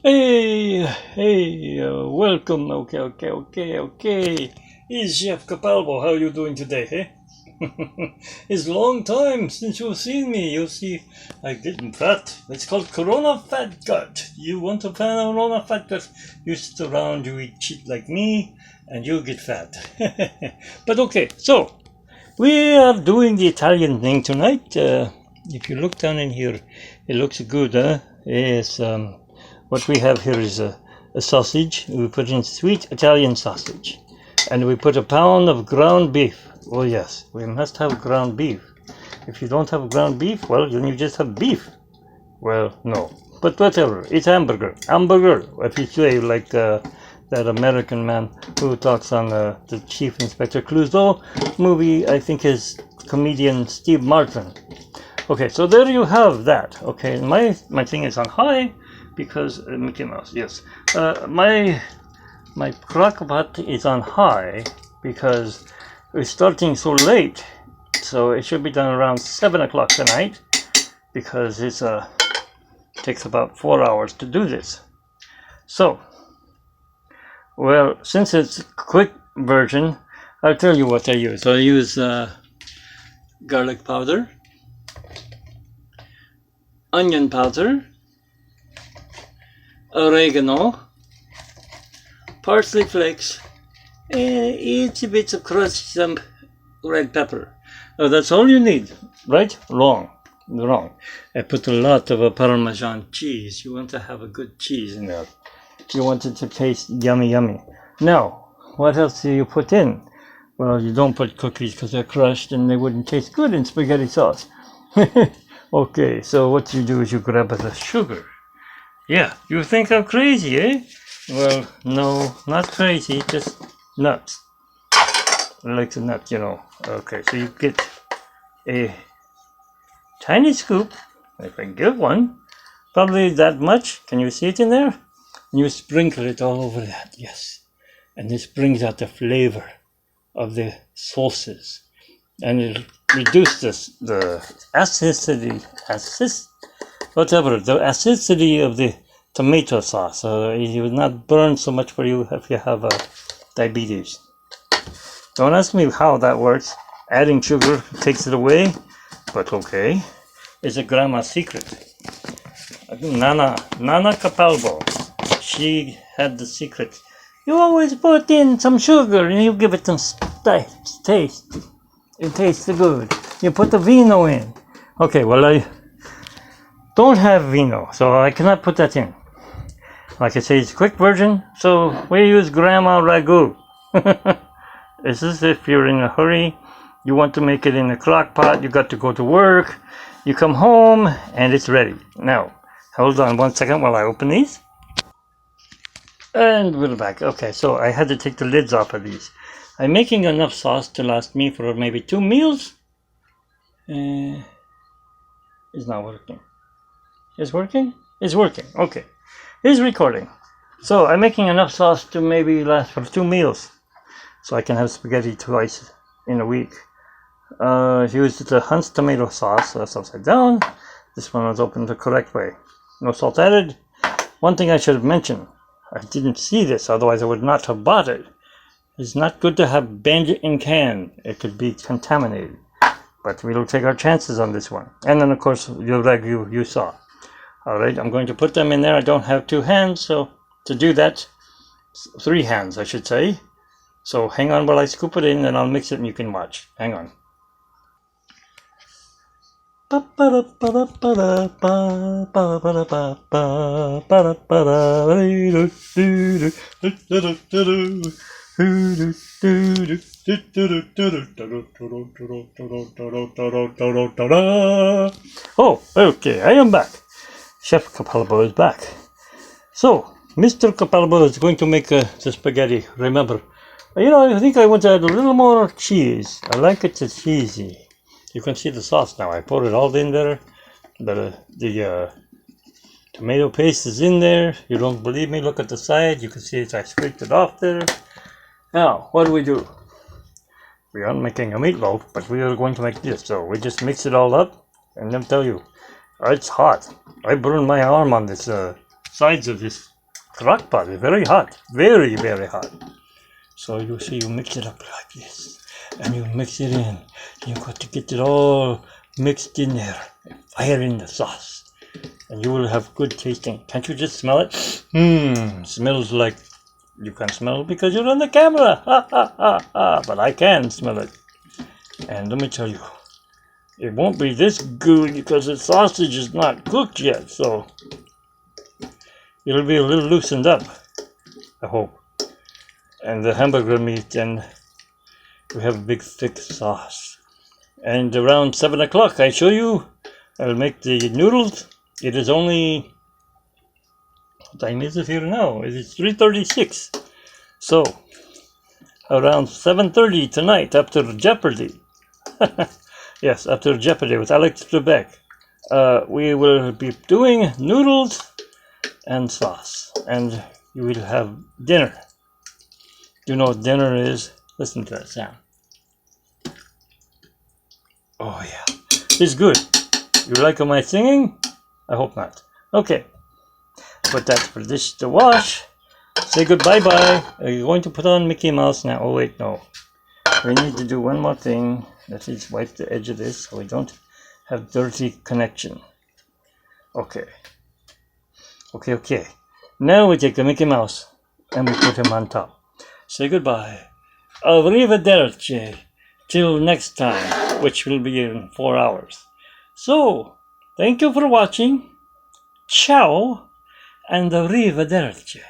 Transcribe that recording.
Welcome. Okay. Here's Chef Capalbo. How are you doing today, eh? It's a long time since you've seen me. You see, I'm getting fat. It's called Corona Fat Gut. You want to find out Corona Fat Gut? You sit around, you eat shit like me, and you get fat. But okay, so we are doing the Italian thing tonight. If you look down in here, it looks good, huh? Yes, what we have here is a sausage. We put in sweet Italian sausage. And we put a pound of ground beef. Oh yes, we must have ground beef. If you don't have ground beef, well, then you just have beef. Well, no. But whatever, it's hamburger. Hamburger, if you say like that American man who talks on the Chief Inspector Clouseau movie, I think is comedian Steve Martin. Okay, so there you have that. Okay, my thing is on high because Mickey Mouse. Yes, my Crock-pot is on high because we're starting so late. So it should be done around 7 o'clock tonight because it's takes about 4 hours to do this. So, well, since it's a quick version, I'll tell you what I use. I use garlic powder, onion powder, oregano, parsley flakes, and itsy bits of crushed some red pepper. That's all you need, right? Wrong. I put a lot of Parmesan cheese. You want to have a good cheese in there. You want it to taste yummy. Now, what else do you put in? Well, you don't put cookies because they're crushed and they wouldn't taste good in spaghetti sauce. Okay, so what you do is you grab the sugar. Yeah, you think I'm crazy, eh? Well, no, not crazy, just nuts. I like the nuts, you know. Okay, so you get a tiny scoop, if I get one, probably that much. Can you see it in there? And you sprinkle it all over that, yes. And this brings out the flavor of the sauces. And it reduces the acidity of the tomato sauce. It will not burn so much for you if you have diabetes. Don't ask me how that works. Adding sugar takes it away, but okay. It's a grandma's secret. Nana Capalbo. She had the secret. You always put in some sugar and you give it some taste. It tastes good. You put the vino in. Okay, well, I don't have vino, so I cannot put that in. Like I say, it's a quick version, so we use grandma ragu. This is if you're in a hurry, you want to make it in a crock pot, you got to go to work, you come home, and it's ready. Now, hold on 1 second while I open these. And we're back. Okay, so I had to take the lids off of these. I'm making enough sauce to last me for maybe 2 meals. It's not working. It's working? It's working. Okay. It's recording. So I'm making enough sauce to maybe last for 2 meals. So I can have spaghetti twice in a week. I used the Hunt's tomato sauce. That's upside down. This one was opened the correct way. No salt added. One thing I should have mentioned. I didn't see this, otherwise I would not have bought it. It's not good to have bend in can. It could be contaminated. But we'll take our chances on this one. And then, of course, your ragu you saw. All right, I'm going to put them in there. I don't have 2 hands, so to do that, 3 hands, I should say. So hang on while I scoop it in, and I'll mix it, and you can watch. Hang on. Oh, okay, I am back. Chef Capalbo is back. So, Mr. Capalbo is going to make the spaghetti. Remember, you know, I think I want to add a little more cheese. I like it cheesy. You can see the sauce now. I poured it all in there. The tomato paste is in there. You don't believe me? Look at the side. You can see I scraped it off there. Now, what do? We aren't making a meatloaf, but we are going to make this. So we just mix it all up, and then tell you, it's hot. I burned my arm on this sides of this Crock-pot is very hot. Very, very hot. So you see, you mix it up like this. And you mix it in. You've got to get it all mixed in there. Fire in the sauce. And you will have good tasting. Can't you just smell it? Smells like... You can't smell it because you're on the camera. Ha, ha, ha, ha. But I can smell it. And let me tell you, it won't be this good because the sausage is not cooked yet. So it'll be a little loosened up, I hope. And the hamburger meat, and we have a big thick sauce. And around 7 o'clock, I show you, I'll make the noodles. It is only, what time is it here now? It is 3:36. So around 7:30 tonight, after Jeopardy. Yes, after Jeopardy with Alex Trebek, we will be doing noodles and sauce, and you will have dinner. You know what dinner is? Listen to that sound. Oh yeah, it's good. You like my singing? I hope not. Okay, put that for this to wash. Say goodbye-bye. Are you going to put on Mickey Mouse now? Oh wait, no. We need to do one more thing. Let's just wipe the edge of this so we don't have dirty connection. Okay. Okay. Now we take the Mickey Mouse and we put him on top. Say goodbye. Arrivederci. Till next time, which will be in 4 hours. So, thank you for watching. Ciao and arrivederci.